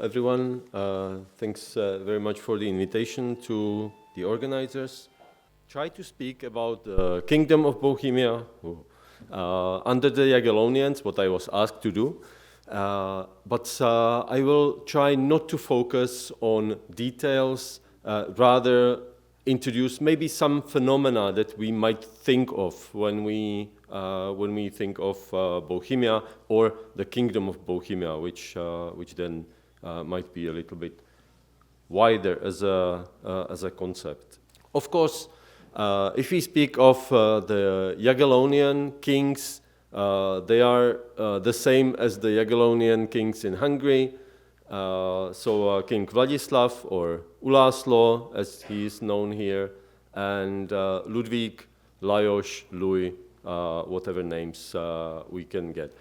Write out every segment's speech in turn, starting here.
everyone. Thanks very much for the invitation to the organizers. Try to speak about the Kingdom of Bohemia under the Jagellonians, what I was asked to do. But I will try not to focus on details, rather introduce maybe some phenomena that we might think of when we think of Bohemia or the Kingdom of Bohemia, which then might be a little bit wider as a concept. Of course, if we speak of the Jagellonian kings, they are the same as the Jagellonian kings in Hungary. So King Vladislav, or Ulászló, as he is known here, and Ludwig, Lajos, Louis, whatever names we can get.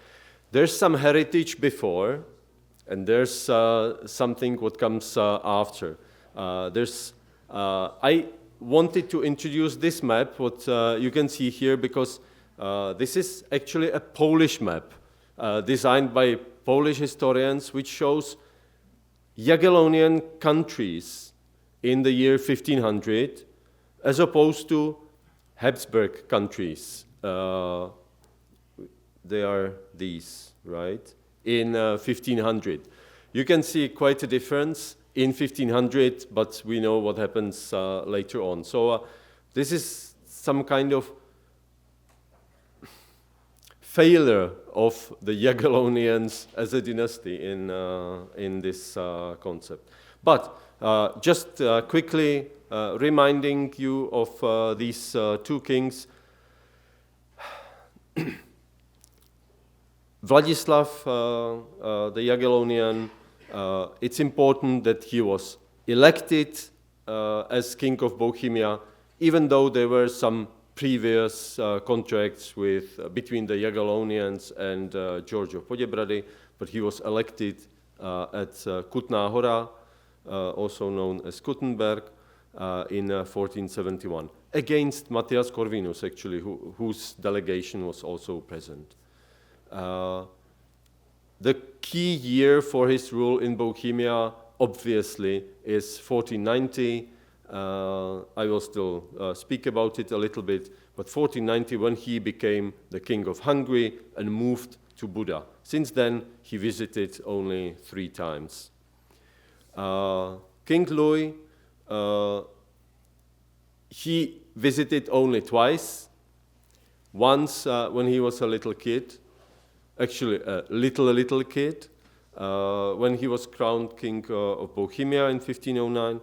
There's some heritage before, and there's something what comes after. I wanted to introduce this map, what you can see here, because this is actually a Polish map designed by Polish historians, which shows Jagellonian countries in the year 1500, as opposed to Habsburg countries. They are these, right? In 1500. You can see quite a difference in 1500, but we know what happens later on. So this is some kind of failure of the Jagellonians as a dynasty in this concept. But just quickly reminding you of these two kings. Vladislav, the Jagellonian, it's important that he was elected as King of Bohemia, even though there were some previous contracts between the Jagellonians and George of Poděbrady, but he was elected at Kutná Hora, also known as Kuttenberg, in 1471, against Matthias Corvinus, actually, whose delegation was also present. The key year for his rule in Bohemia, obviously, is 1490. I will still speak about it a little bit, but 1490, when he became the King of Hungary and moved to Buda. Since then, he visited only 3 times. King Louis, he visited only twice. Once when he was a little kid, actually a little kid, when he was crowned King of Bohemia in 1509,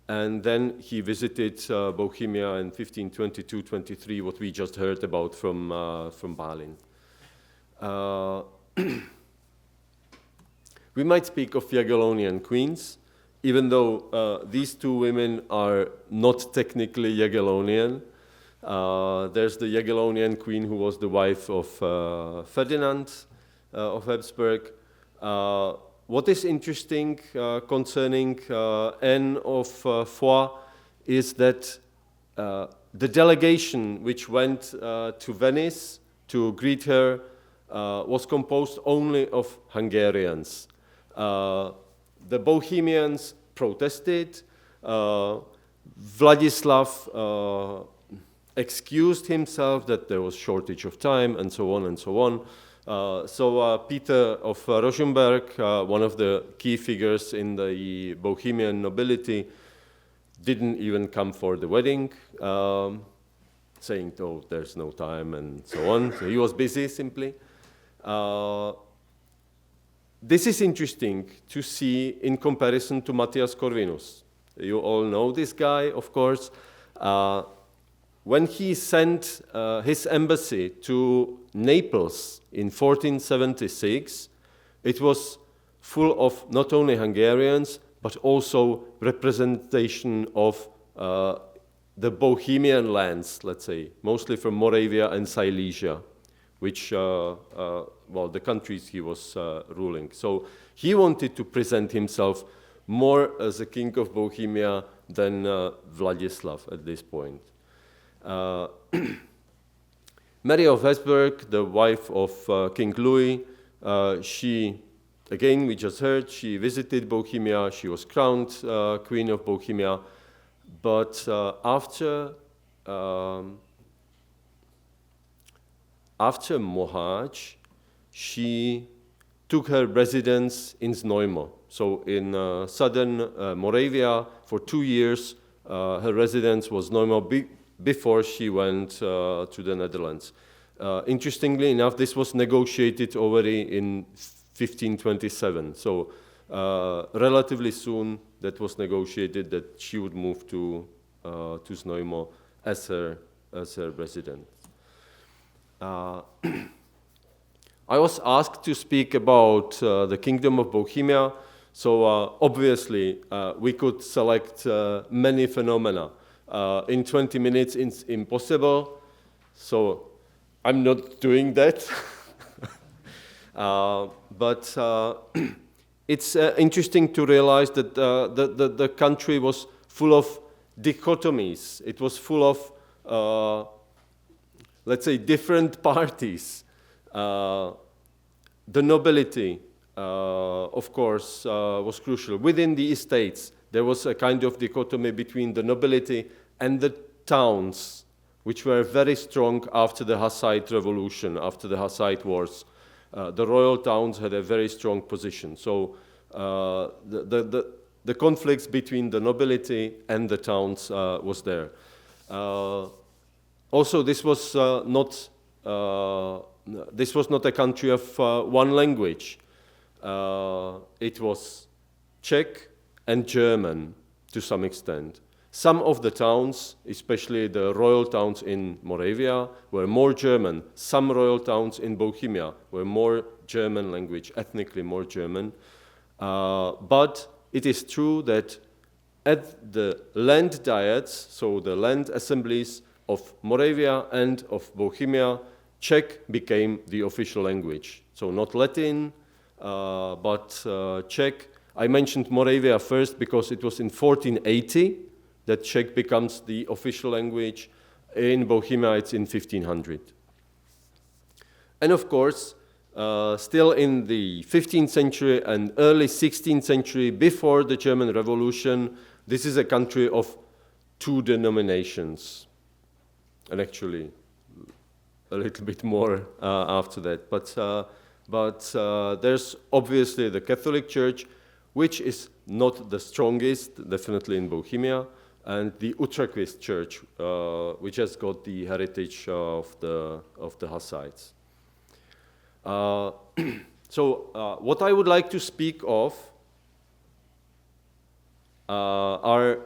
and then he visited Bohemia in 1522-23, what we just heard about from Balin. We might speak of Jagellonian queens, even though these two women are not technically Jagellonian. There's the Jagellonian queen who was the wife of Ferdinand of Habsburg. What is interesting concerning Anne of Foix is that the delegation which went to Venice to greet her was composed only of Hungarians. The Bohemians protested. Vladislav excused himself that there was shortage of time, and so on and so on. So Peter of Rosenberg, one of the key figures in the Bohemian nobility, didn't even come for the wedding, saying, oh, there's no time, and so on. So he was busy, simply. This is interesting to see in comparison to Matthias Corvinus. You all know this guy, of course. When he sent his embassy to Naples in 1476, it was full of not only Hungarians, but also representation of the Bohemian lands, let's say, mostly from Moravia and Silesia, which, well, the countries he was ruling. So he wanted to present himself more as a king of Bohemia than Vladislav at this point. Mary of Habsburg, the wife of King Louis, she again, we just heard, she visited Bohemia, she was crowned Queen of Bohemia, but after Mohács, she took her residence in Znojmo. So in southern Moravia for 2 years, her residence was Znojmo before she went to the Netherlands. Interestingly enough, this was negotiated already in 1527. So relatively soon that was negotiated that she would move to Znojmo as her residence. I was asked to speak about the Kingdom of Bohemia, so obviously we could select many phenomena. In 20 minutes it's impossible, so I'm not doing that. But it's interesting to realize that the country was full of dichotomies. It was full of, let's say, different parties. The nobility, of course, was crucial. Within the estates, there was a kind of dichotomy between the nobility and the towns, which were very strong after the Hussite Revolution, after the Hussite Wars. The royal towns had a very strong position. So the conflicts between the nobility and the towns was there. Also, this was not a country of one language. It was Czech and German to some extent. Some of the towns, especially the royal towns in Moravia, were more German. Some royal towns in Bohemia were more German language, ethnically more German. But it is true that at the land diets, so the land assemblies of Moravia and of Bohemia, Czech became the official language. So not Latin, but Czech. I mentioned Moravia first because it was in 1480 that Czech becomes the official language. In Bohemia, it's in 1500. And of course, still in the 15th century and early 16th century, before the German Revolution, this is a country of two denominations. And actually, a little bit more after that. But there's obviously the Catholic Church, which is not the strongest, definitely in Bohemia, and the Utrecht Church, which has got the heritage of the Hussites. So what I would like to speak of are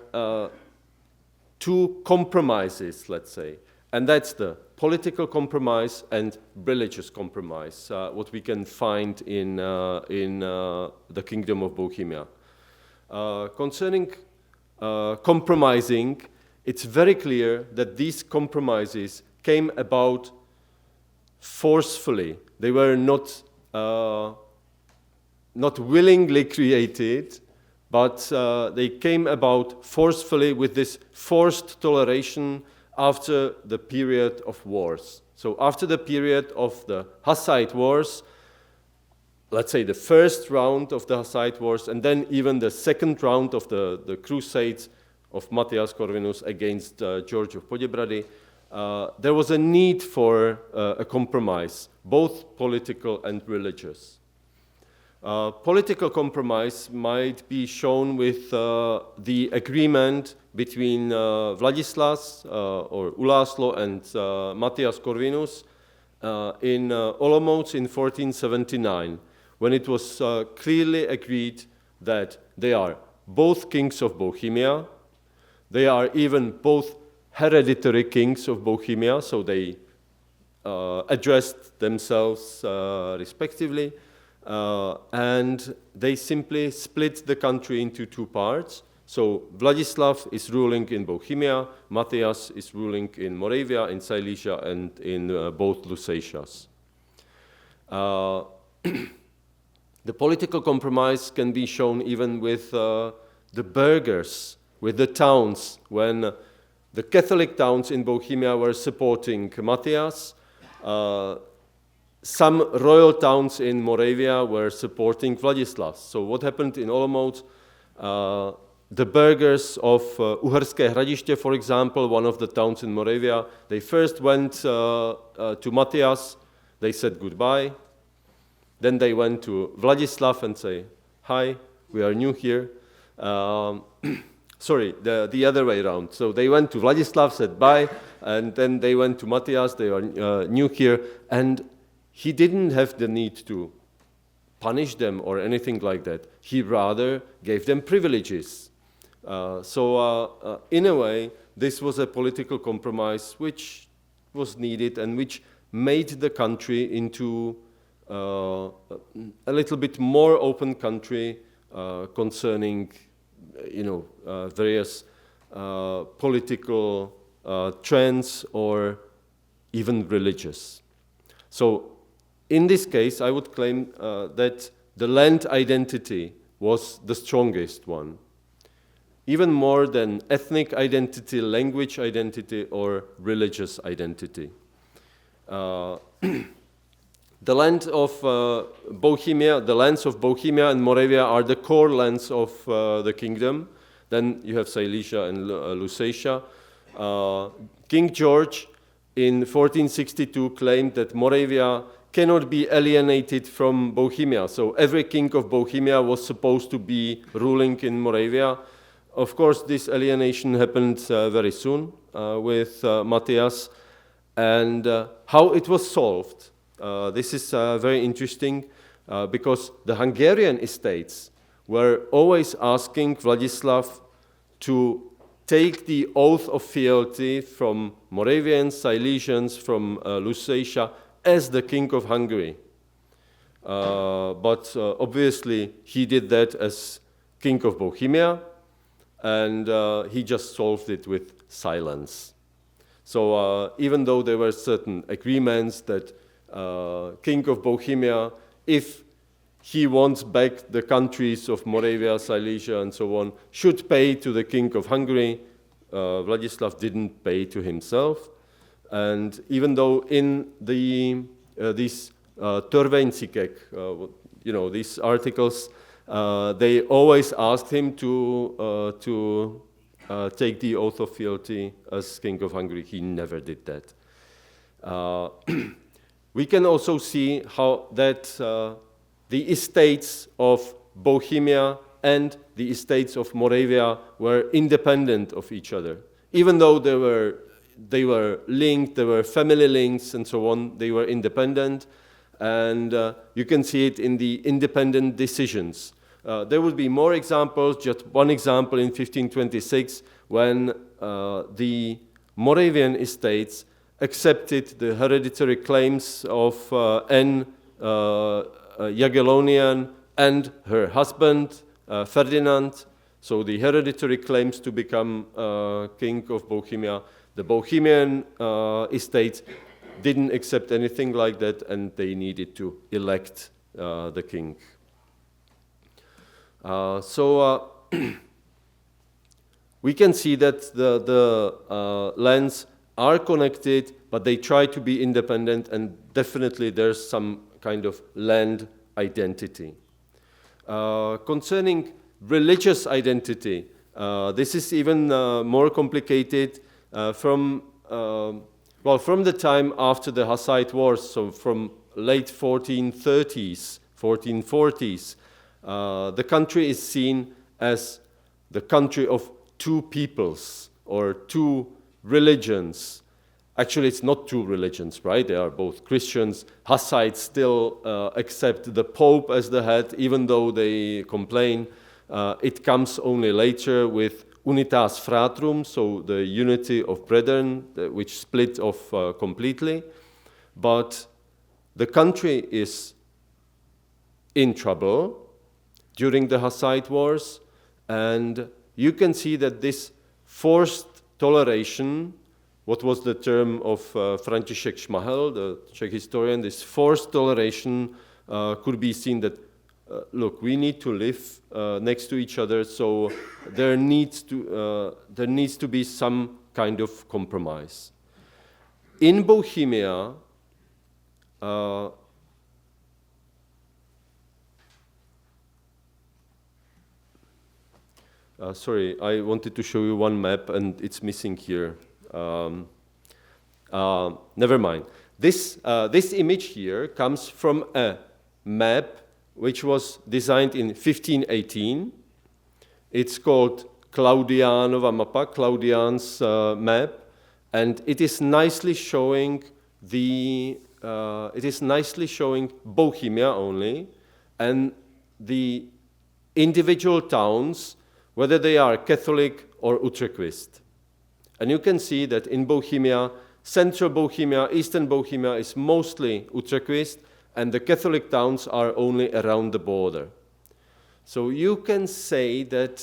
two compromises, let's say, and that's the political compromise and religious compromise, what we can find in the Kingdom of Bohemia. Concerning compromising, it's very clear that these compromises came about forcefully. They were not willingly created, but they came about forcefully with this forced toleration after the period of wars. So after the period of the Hussite Wars, let's say the first round of the Hussite Wars, and then even the second round of the Crusades of Matthias Corvinus against George of Poděbrady, there was a need for a compromise, both political and religious. Political compromise might be shown with the agreement between Vladislas or Ulászló and Matthias Corvinus in Olomouc in 1479, when it was clearly agreed that they are both kings of Bohemia, they are even both hereditary kings of Bohemia, so they addressed themselves respectively, and they simply split the country into two parts. So Vladislav is ruling in Bohemia, Matthias is ruling in Moravia, in Silesia, and in both Lusatias. The political compromise can be shown even with the burghers, with the towns, when the Catholic towns in Bohemia were supporting Matthias. some royal towns in Moravia were supporting Vladislav. So what happened in Olomouc? The burghers of Uherské Hradiště, for example, one of the towns in Moravia, they first went to Matthias, they said goodbye. Then they went to Vladislav and say, hi, we are new here. Sorry, the other way around. So they went to Vladislav, said bye, and then they went to Matthias, they are new here, and he didn't have the need to punish them or anything like that. He rather gave them privileges. So in a way, this was a political compromise which was needed and which made the country into a little bit more open country concerning, various political trends or even religious. So in this case, I would claim that the land identity was the strongest one, even more than ethnic identity, language identity, or religious identity. The land of Bohemia, the lands of Bohemia and Moravia are the core lands of the kingdom. Then you have Silesia and Lusatia. King George in 1462 claimed that Moravia cannot be alienated from Bohemia. So every king of Bohemia was supposed to be ruling in Moravia. Of course, this alienation happened very soon with Matthias. And how it was solved. This is very interesting because the Hungarian estates were always asking Vladislav to take the oath of fealty from Moravians, Silesians, from Lusatia as the king of Hungary. But obviously he did that as king of Bohemia, and he just solved it with silence. So even though there were certain agreements that King of Bohemia, if he wants back the countries of Moravia, Silesia, and so on, should pay to the King of Hungary, Vladislav didn't pay to himself. And even though in these törvénycikkek, these articles, they always asked him to take the oath of fealty as King of Hungary, he never did that. We can also see how that the estates of Bohemia and the estates of Moravia were independent of each other. Even though they were linked, there were family links and so on, they were independent. And you can see it in the independent decisions. There will be more examples, just one example in 1526 when the Moravian estates accepted the hereditary claims of Anne Jagellonian and her husband Ferdinand. So the hereditary claims to become king of Bohemia. The Bohemian estates didn't accept anything like that, and they needed to elect the king. We can see that the lands are connected, but they try to be independent, and definitely there's some kind of land identity. Concerning religious identity, this is even more complicated from the time after the Hussite Wars, so from late 1430s, 1440s, the country is seen as the country of two peoples or two religions. Actually, it's not two religions, right? They are both Christians. Hussites still accept the Pope as the head, even though they complain. It comes only later with unitas fratrum, so the unity of brethren, which split off completely. But the country is in trouble during the Hussite Wars, and you can see that this forced toleration, what was the term of František Šmahel, the Czech historian, this forced toleration could be seen that, look, we need to live next to each other, so there needs to be some kind of compromise. In Bohemia, sorry, I wanted to show you one map and it's missing here. Never mind. This image here comes from a map which was designed in 1518. It's called Klaudianova mapa, Klaudian's map, and it is nicely showing Bohemia only, and the individual towns, whether they are Catholic or Utrecht. And you can see that in Bohemia, central Bohemia, eastern Bohemia is mostly Utrecht, and the Catholic towns are only around the border. So you can say that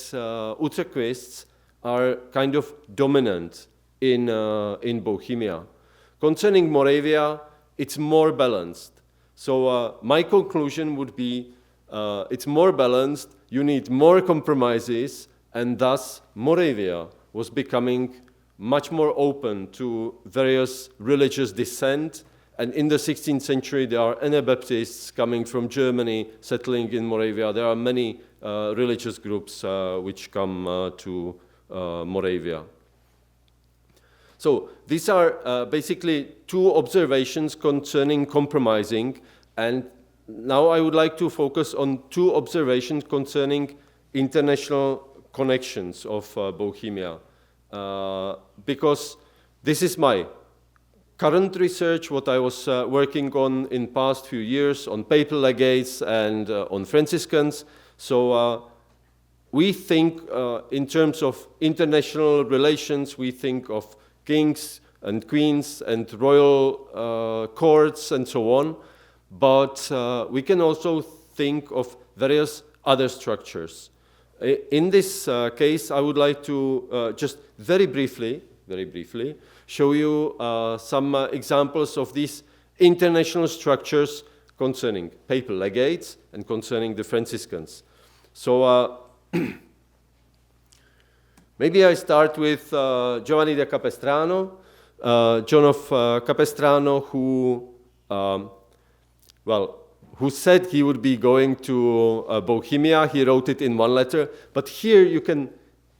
Utrechists are kind of dominant in Bohemia. Concerning Moravia, it's more balanced. So my conclusion would be it's more balanced, you need more compromises, and thus Moravia was becoming much more open to various religious dissent. And in the 16th century, there are Anabaptists coming from Germany, settling in Moravia. There are many religious groups which come to Moravia. So these are basically two observations concerning compromising. And now I would like to focus on two observations concerning international connections of Bohemia. Because this is my current research, what I was working on in past few years on papal legates and on Franciscans. So we think in terms of international relations, we think of kings and queens and royal courts and so on. But we can also think of various other structures. In this case, I would like to just very briefly, show you some examples of these international structures concerning papal legates and concerning the Franciscans. So maybe I start with Giovanni da Capestrano, John of Capestrano, who said he would be going to Bohemia. He wrote it in one letter, but here you can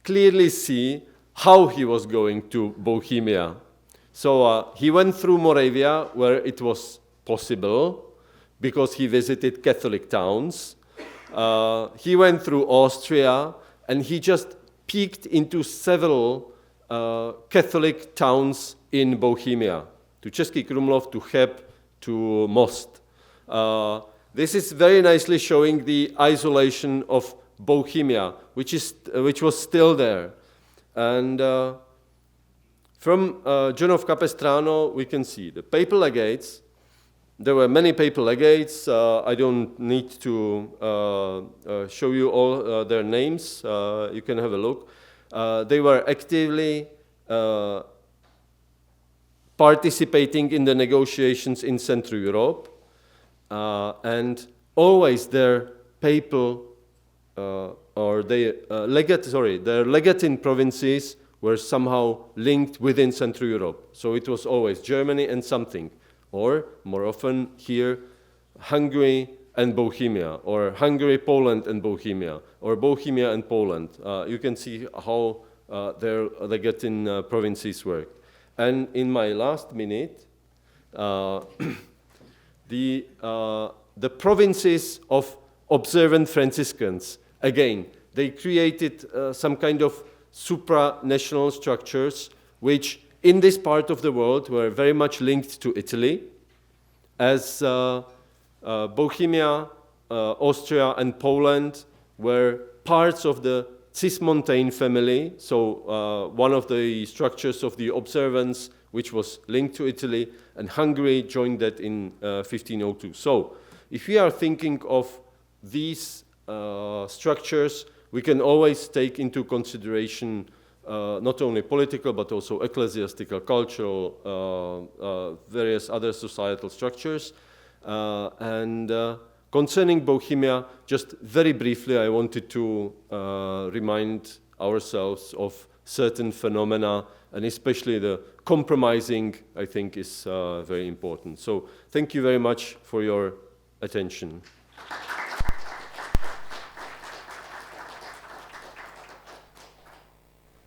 clearly see how he was going to Bohemia. So he went through Moravia, where it was possible, because he visited Catholic towns. He went through Austria, and he just peeked into several Catholic towns in Bohemia, to Český Krumlov, to Cheb, to Most. This is very nicely showing the isolation of Bohemia, which was still there. And from John of Capestrano, we can see the papal legates. There were many papal legates. I don't need to show you all their names. You can have a look. They were actively participating in the negotiations in Central Europe. And always their papal their legatine provinces were somehow linked within Central Europe. So it was always Germany and something, or more often here, Hungary and Bohemia, or Hungary, Poland and Bohemia, or Bohemia and Poland. You can see how their legatine provinces work. And in my last minute, the provinces of observant Franciscans, again, they created some kind of supranational structures which in this part of the world were very much linked to Italy, as Bohemia, Austria and Poland were parts of the Cismontane family, so one of the structures of the observance which was linked to Italy, and Hungary joined that in 1502. So if we are thinking of these structures, we can always take into consideration not only political but also ecclesiastical, cultural, various other societal structures. Concerning Bohemia, just very briefly, I wanted to remind ourselves of certain phenomena, and especially the compromising, I think, is very important. So thank you very much for your attention.